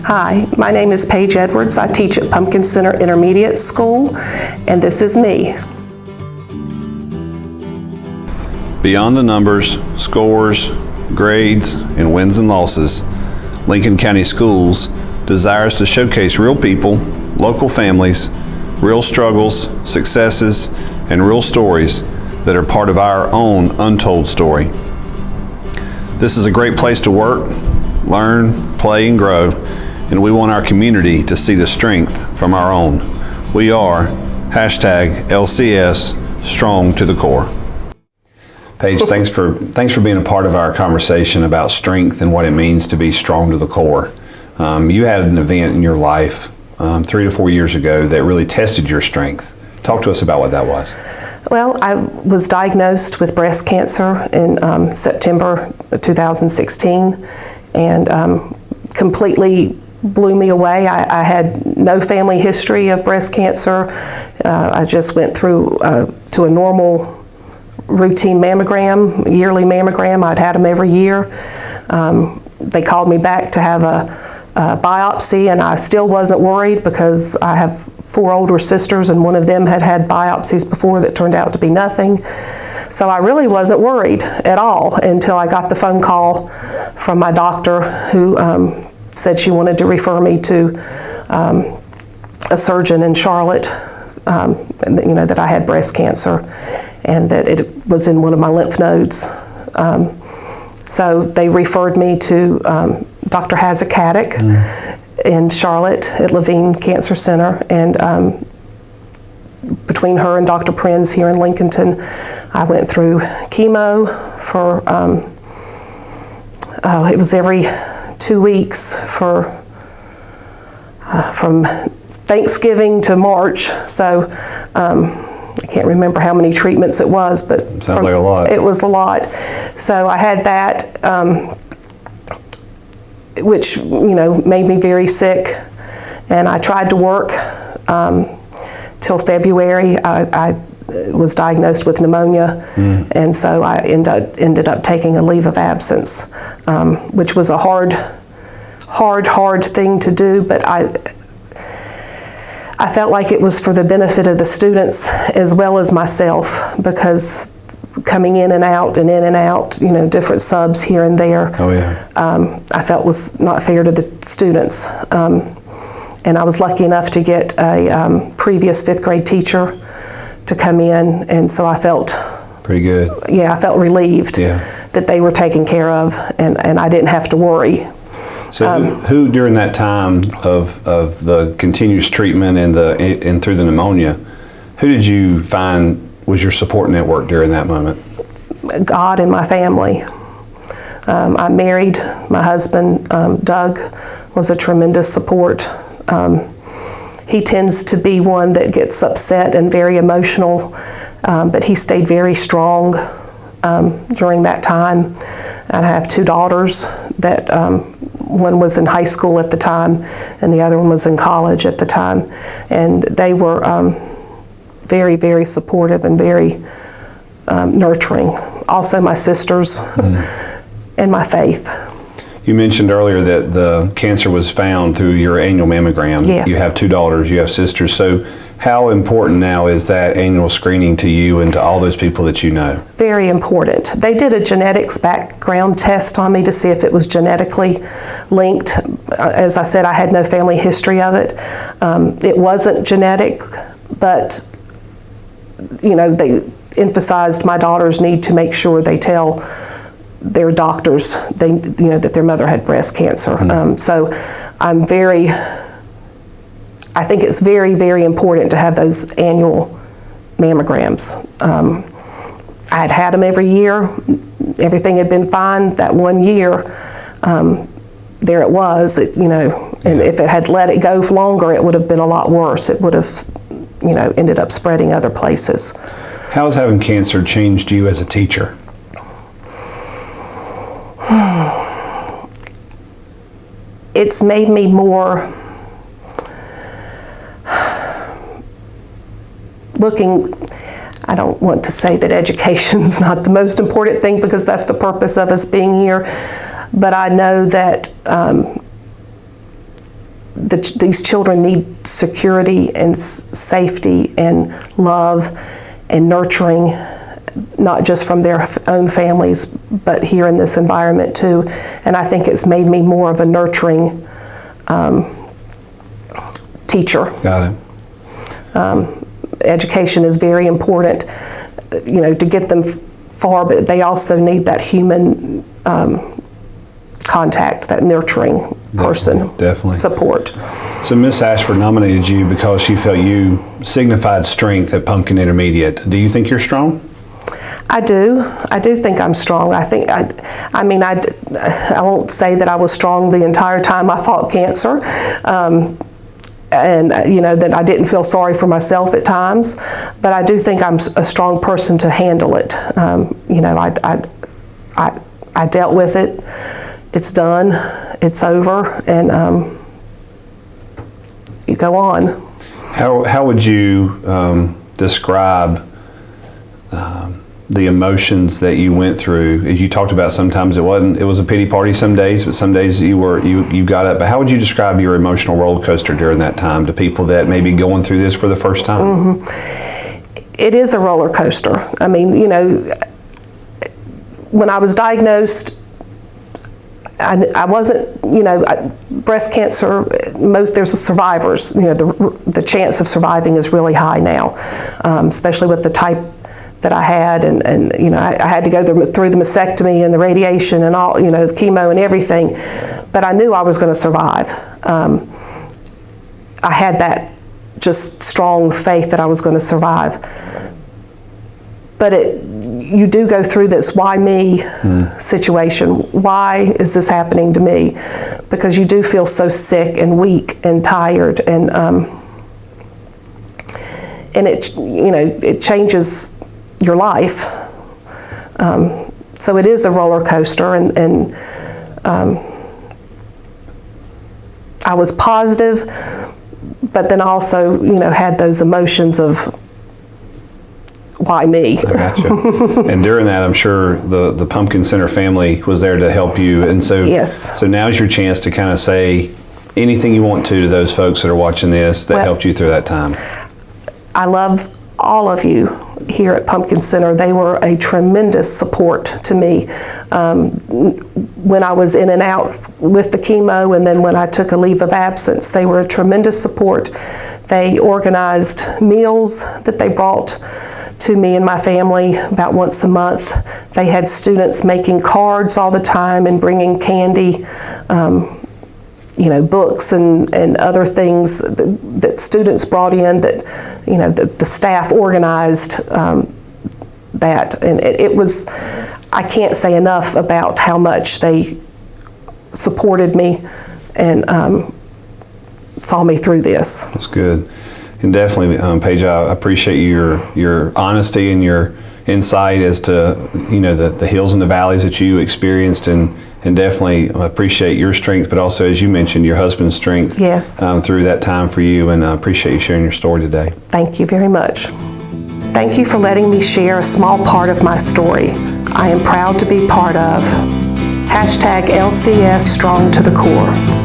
Hi, my name is Paige Edwards. I teach at Pumpkin Center Intermediate School, and this is me. Beyond the numbers, scores, grades, and wins and losses, Lincoln County Schools desires to showcase real people, local families, real struggles, successes, and real stories that are part of our own untold story. This is a great place to work, learn, play, and grow, and we want our community to see the strength from our own. We are #LCS Strong to the Core. Paige, thanks for being a part of our conversation about strength and what it means to be strong to the core. You had an event in your life 3 to 4 years ago that really tested your strength. Talk to us about what that was. Well, I was diagnosed with breast cancer in September 2016, and completely blew me away. I had no family history of breast cancer. I just went through to a normal routine mammogram, yearly mammogram. I'd had them every year. They called me back to have a biopsy, and I still wasn't worried because I have 4 older sisters, and one of them had had biopsies before that turned out to be nothing. So I really wasn't worried at all until I got the phone call from my doctor, who said she wanted to refer me to a surgeon in Charlotte, that I had breast cancer and that it was in one of my lymph nodes. So they referred me to Dr. Hazakatic in Charlotte at Levine Cancer Center, and between her and Dr. Prinz here in Lincolnton, I went through chemo for, it was every 2 weeks for from Thanksgiving to March. So I can't remember how many treatments it was, but sounds like a lot. It was a lot. So I had that, which made me very sick, and I tried to work till February. I was diagnosed with pneumonia, and so I ended up taking a leave of absence, which was a hard thing to do, but I felt like it was for the benefit of the students as well as myself, because coming in and out, different subs here and there, I felt was not fair to the students. And I was lucky enough to get a previous 5th grade teacher to come in, and so I felt pretty good. Yeah, I felt relieved that they were taken care of, and I didn't have to worry. So who during that time of the continuous treatment and through the pneumonia, who did you find was your support network during that moment? God and my family. I married my husband. Doug was a tremendous support. He tends to be one that gets upset and very emotional, but he stayed very strong during that time. And I have 2 daughters that one was in high school at the time, and the other one was in college at the time. And they were very, very supportive and very nurturing. Also my sisters and my faith. You mentioned earlier that the cancer was found through your annual mammogram. Yes. You have 2 daughters, you have sisters. So how important now is that annual screening to you and to all those people that you know? Very important. They did a genetics background test on me to see if it was genetically linked. As I said, I had no family history of it. It wasn't genetic, but they emphasized my daughters need to make sure they tell their doctors that their mother had breast cancer. So I think it's very, very important to have those annual mammograms. I had them every year. Everything had been fine. That one year, there it was. And if it had let it go for longer, it would have been a lot worse. It would have, ended up spreading other places. How has having cancer changed you as a teacher? It's made me more I don't want to say that education's not the most important thing, because that's the purpose of us being here, but I know that these children need security and safety and love and nurturing, not just from their own families, but here in this environment too. And I think it's made me more of a nurturing teacher. Got it. Education is very important, to get them far, but they also need that human contact, that nurturing person. Definitely. Support. So Miss Ashford nominated you because she felt you signified strength at Pumpkin Intermediate. Do you think you're strong? I do. I do think I'm strong. I think, I won't say that I was strong the entire time I fought cancer. And that I didn't feel sorry for myself at times, but I do think I'm a strong person to handle it. I dealt with it. It's done. It's over, and you go on. How would you describe the emotions that you went through? As you talked about, sometimes it was a pity party some days, but some days you got up. But how would you describe your emotional roller coaster during that time to people that may be going through this for the first time? Mm-hmm. It is a roller coaster. I mean, when I was diagnosed, I wasn't, breast cancer, there's survivors, the chance of surviving is really high now, especially with the type that I had, and I had to go through the mastectomy and the radiation and all, the chemo and everything, but I knew I was going to survive. I had that just strong faith that I was going to survive. But you do go through this why me situation. Why is this happening to me? Because you do feel so sick and weak and tired, and it changes your life. So it is a roller coaster, and I was positive, but then also had those emotions of why me? I gotcha. And during that, I'm sure the Pumpkin Center family was there to help you, and so yes. So now's your chance to kind of say anything you want to those folks that are watching this that helped you through that time. I love all of you here at Pumpkin Center. They were a tremendous support to me when I was in and out with the chemo, and then when I took a leave of absence. They were a tremendous support. They organized meals that they brought to me and my family about once a month. They had students making cards all the time and bringing candy, books and other things that students brought in that, the staff organized that. And it was, I can't say enough about how much they supported me and saw me through this. That's good. And definitely, Paige, I appreciate your honesty and your insight as to the hills and the valleys that you experienced, and definitely appreciate your strength, but also, as you mentioned, your husband's strength. Yes. Through that time for you, and I appreciate you sharing your story today. Thank you very much. Thank you for letting me share a small part of my story. I am proud to be part of #LCS Strong to the Core.